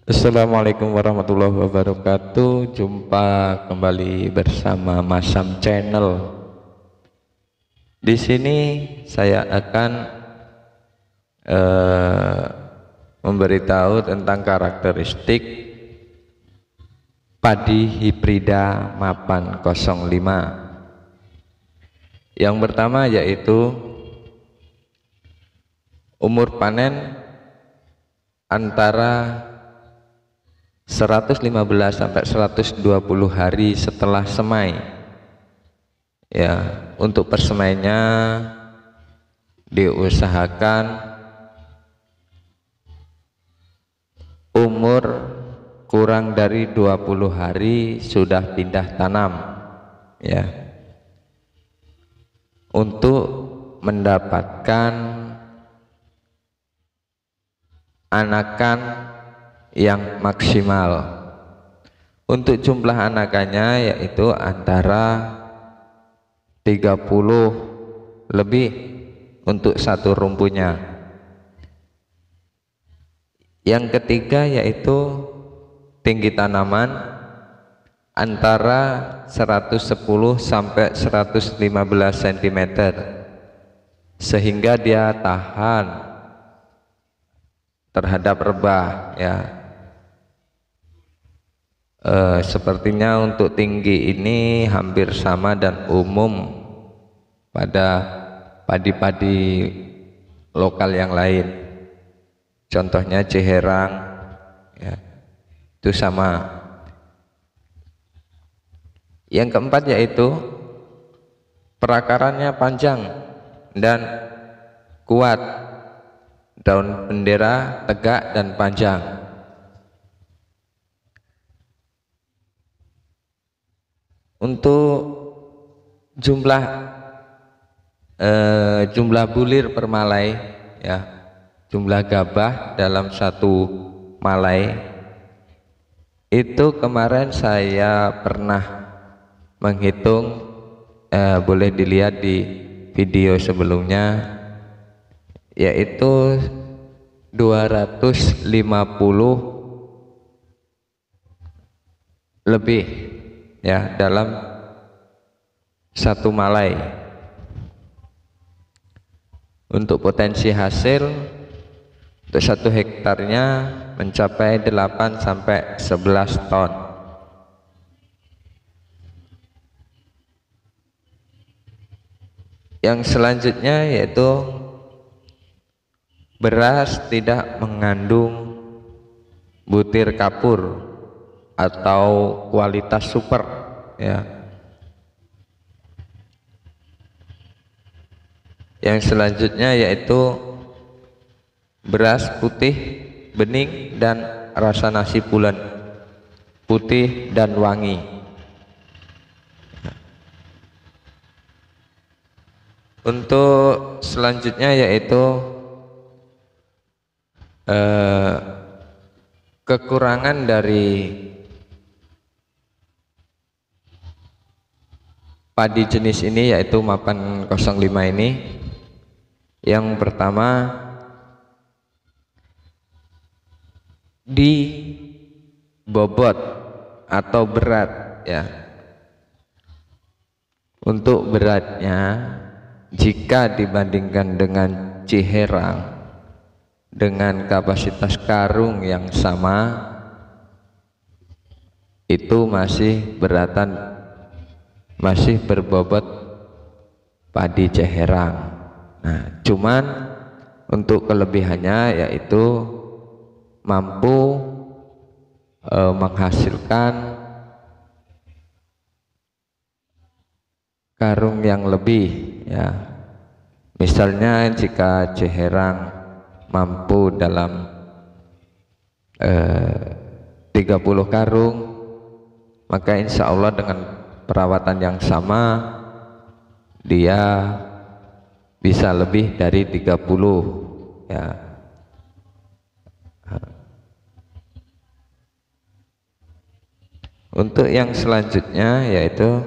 Assalamualaikum warahmatullahi wabarakatuh. Jumpa kembali bersama Masam Channel. Di sini saya akan memberitahu tentang karakteristik padi hibrida mapan 05. Yang pertama yaitu umur panen antara 115 sampai 120 hari setelah semai. Ya, untuk persemainya diusahakan umur kurang dari 20 hari sudah pindah tanam, ya, untuk mendapatkan anakan yang maksimal. Untuk jumlah anakannya yaitu antara 30 lebih untuk satu rumpunya. Yang ketiga yaitu tinggi tanaman antara 110 sampai 115 cm, sehingga dia tahan terhadap rebah, ya. Sepertinya untuk tinggi ini hampir sama dan umum pada padi-padi lokal yang lain. Contohnya Ciherang, ya, itu sama. Yang keempat yaitu perakarannya panjang dan kuat, daun bendera tegak dan panjang. Untuk jumlah bulir per malai, ya, jumlah gabah dalam satu malai itu kemarin saya pernah menghitung, boleh dilihat di video sebelumnya, yaitu 250 lebih, ya, dalam satu malai. Untuk potensi hasil untuk 1 hektarnya mencapai 8 sampai 11 ton. Yang selanjutnya yaitu beras tidak mengandung butir kapur atau kualitas super, ya. Yang selanjutnya yaitu beras putih bening dan rasa nasi pulen, putih dan wangi. Untuk selanjutnya yaitu kekurangan dari padi jenis ini yaitu mapan 05 ini. Yang pertama, di bobot atau berat, ya. Untuk beratnya jika dibandingkan dengan Ciherang dengan kapasitas karung yang sama, itu masih berbobot padi Ciherang. Nah, cuman untuk kelebihannya yaitu mampu menghasilkan karung yang lebih, ya. Misalnya jika Ciherang mampu dalam 30 karung, maka insya Allah dengan perawatan yang sama dia bisa lebih dari 30, ya. Untuk yang selanjutnya yaitu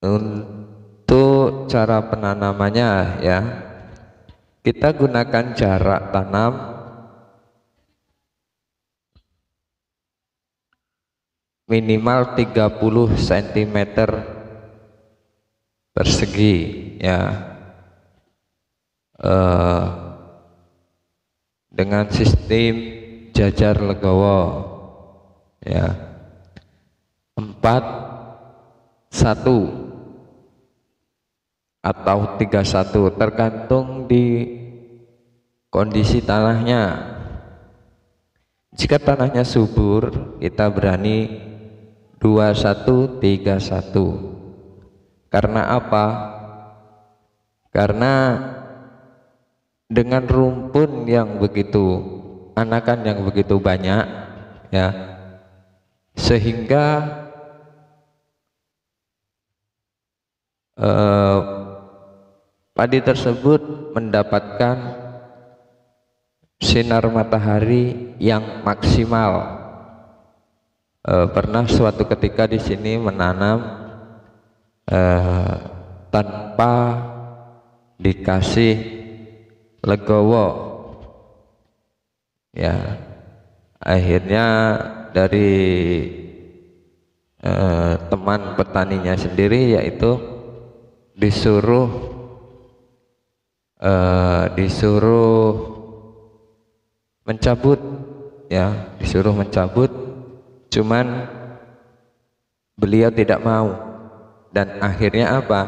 untuk cara penanamannya, ya. kita gunakan jarak tanam minimal 30 cm persegi ya, dengan sistem jajar legowo ya, 4-1 atau 3-1 tergantung di kondisi tanahnya. Jika tanahnya subur, kita berani 21-31. Karena apa? Karena dengan rumpun yang begitu, anakan yang begitu banyak ya, sehingga padi tersebut mendapatkan sinar matahari yang maksimal. Pernah suatu ketika di sini menanam tanpa dikasih legowo ya, akhirnya dari teman petaninya sendiri yaitu disuruh mencabut ya, disuruh mencabut, cuman beliau tidak mau. Dan akhirnya apa?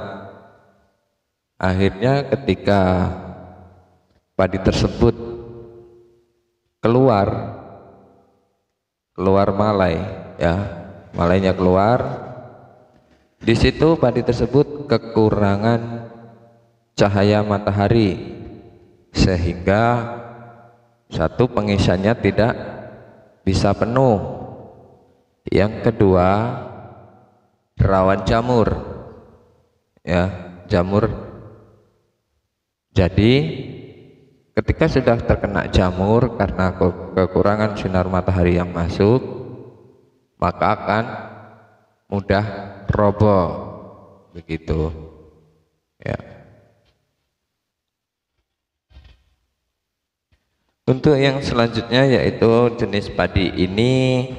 Akhirnya ketika padi tersebut keluar malai ya, malainya keluar, di situ padi tersebut kekurangan cahaya matahari sehingga satu, pengisannya tidak bisa penuh, yang kedua rawan jamur ya, jamur. Jadi ketika sudah terkena jamur karena kekurangan sinar matahari yang masuk, maka akan mudah roboh begitu ya. Untuk yang selanjutnya yaitu jenis padi ini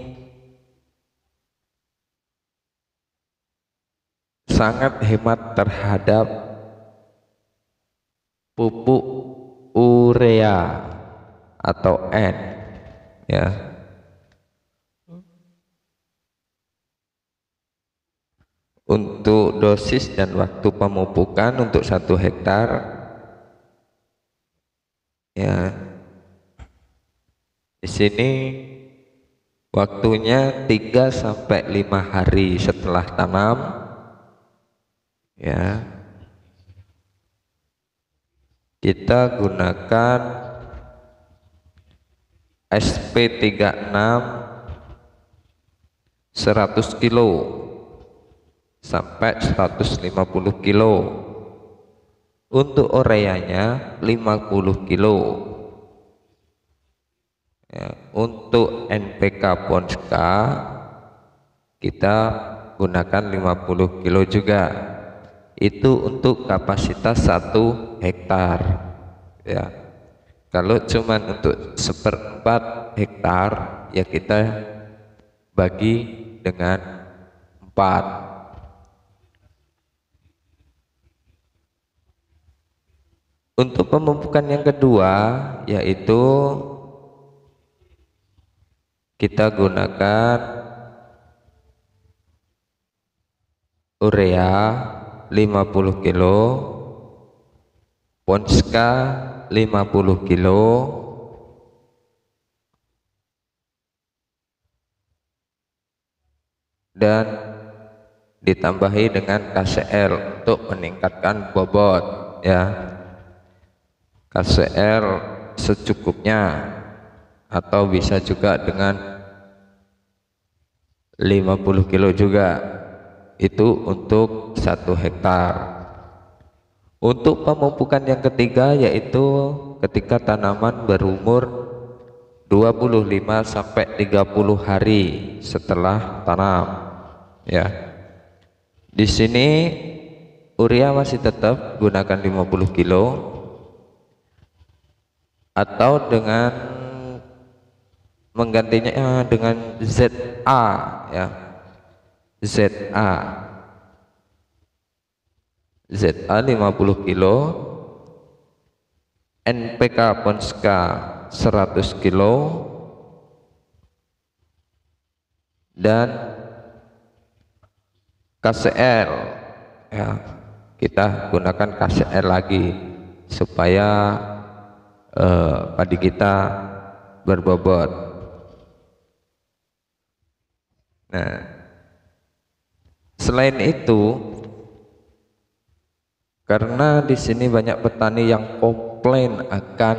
sangat hemat terhadap pupuk urea atau N ya. Untuk dosis dan waktu pemupukan untuk 1 hektar ya, di sini waktunya 3-5 hari setelah tanam ya. Kita gunakan SP36 100 kilo sampai 150 kilo. Untuk ureanya 50 kilo ya. Untuk NPK Ponska kita gunakan 50 kilo juga, itu untuk kapasitas 1 hektar ya. Kalau cuman untuk 1/4 hektar ya kita bagi dengan 4. Untuk pemupukan yang kedua yaitu kita gunakan urea 50 kilo, Ponska 50 kilo, dan ditambahi dengan KCl untuk meningkatkan bobot ya. KCl secukupnya atau bisa juga dengan 50 kilo juga, itu untuk 1 hektar. Untuk pemupukan yang ketiga yaitu ketika tanaman berumur 25-30 hari setelah tanam ya. Di sini urea masih tetap gunakan 50 kilo, atau dengan menggantinya dengan ZA ya, ZA 50 kilo, NPK Ponska 100 kilo, dan KCL ya, kita gunakan KCL lagi supaya padi kita berbobot. Nah, selain itu, karena di sini banyak petani yang komplain akan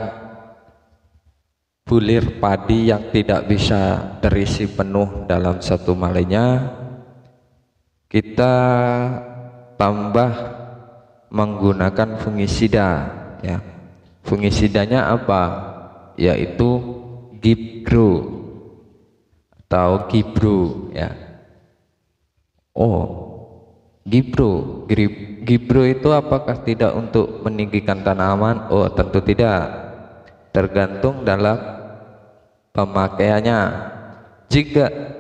bulir padi yang tidak bisa terisi penuh dalam satu malainya, kita tambah menggunakan fungisida ya. Fungisidanya apa? Yaitu Gibro atau Gibro ya. Gibro itu apakah tidak untuk meninggikan tanaman? Tentu tidak, tergantung dalam pemakaiannya.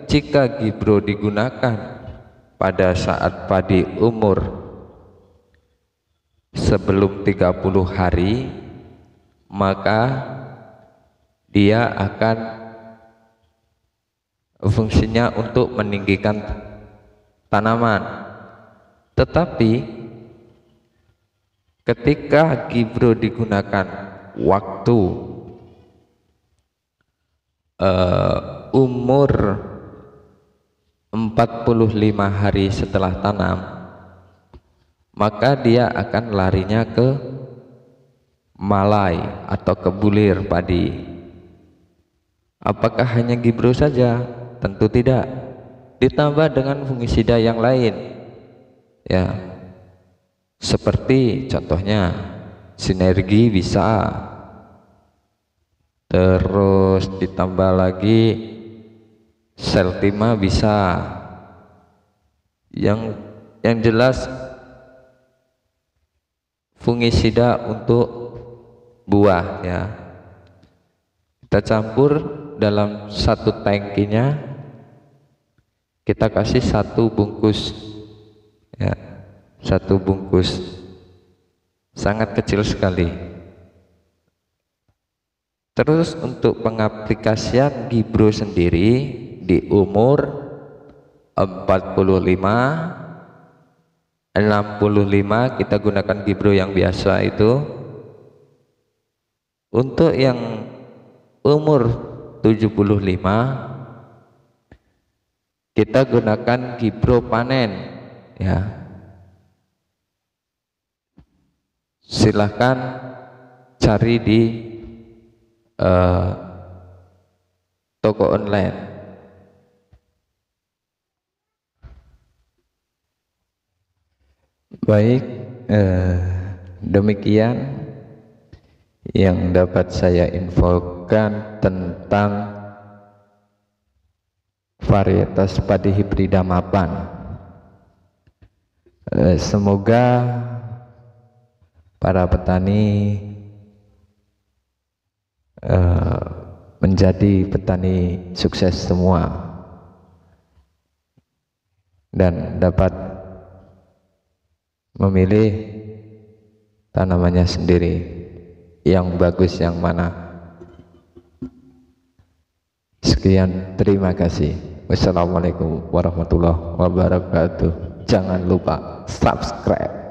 Jika Gibro digunakan pada saat padi umur sebelum 30 hari, maka dia akan fungsinya untuk meninggikan tanaman. Tetapi ketika Gibro digunakan waktu umur 45 hari setelah tanam, maka dia akan larinya ke malai atau ke bulir padi. Apakah hanya Gibro saja? Tentu tidak, ditambah dengan fungisida yang lain ya, seperti contohnya sinergi bisa, terus ditambah lagi Seltima bisa. Yang jelas fungisida untuk buah ya, kita campur dalam satu tangkinya, kita kasih satu bungkus ya, satu bungkus, sangat kecil sekali. Terus untuk pengaplikasian Gibro sendiri di umur 45 65 kita gunakan Gibro yang biasa itu. Untuk yang umur 75 kita gunakan Gibro panen ya. Silahkan cari di toko online. Baik, demikian yang dapat saya infokan tentang varietas padi hibrida mapan. Semoga para petani menjadi petani sukses semua dan dapat memilih tanamannya sendiri yang bagus yang mana. Sekian, terima kasih. Wassalamualaikum warahmatullahi wabarakatuh. Jangan lupa subscribe.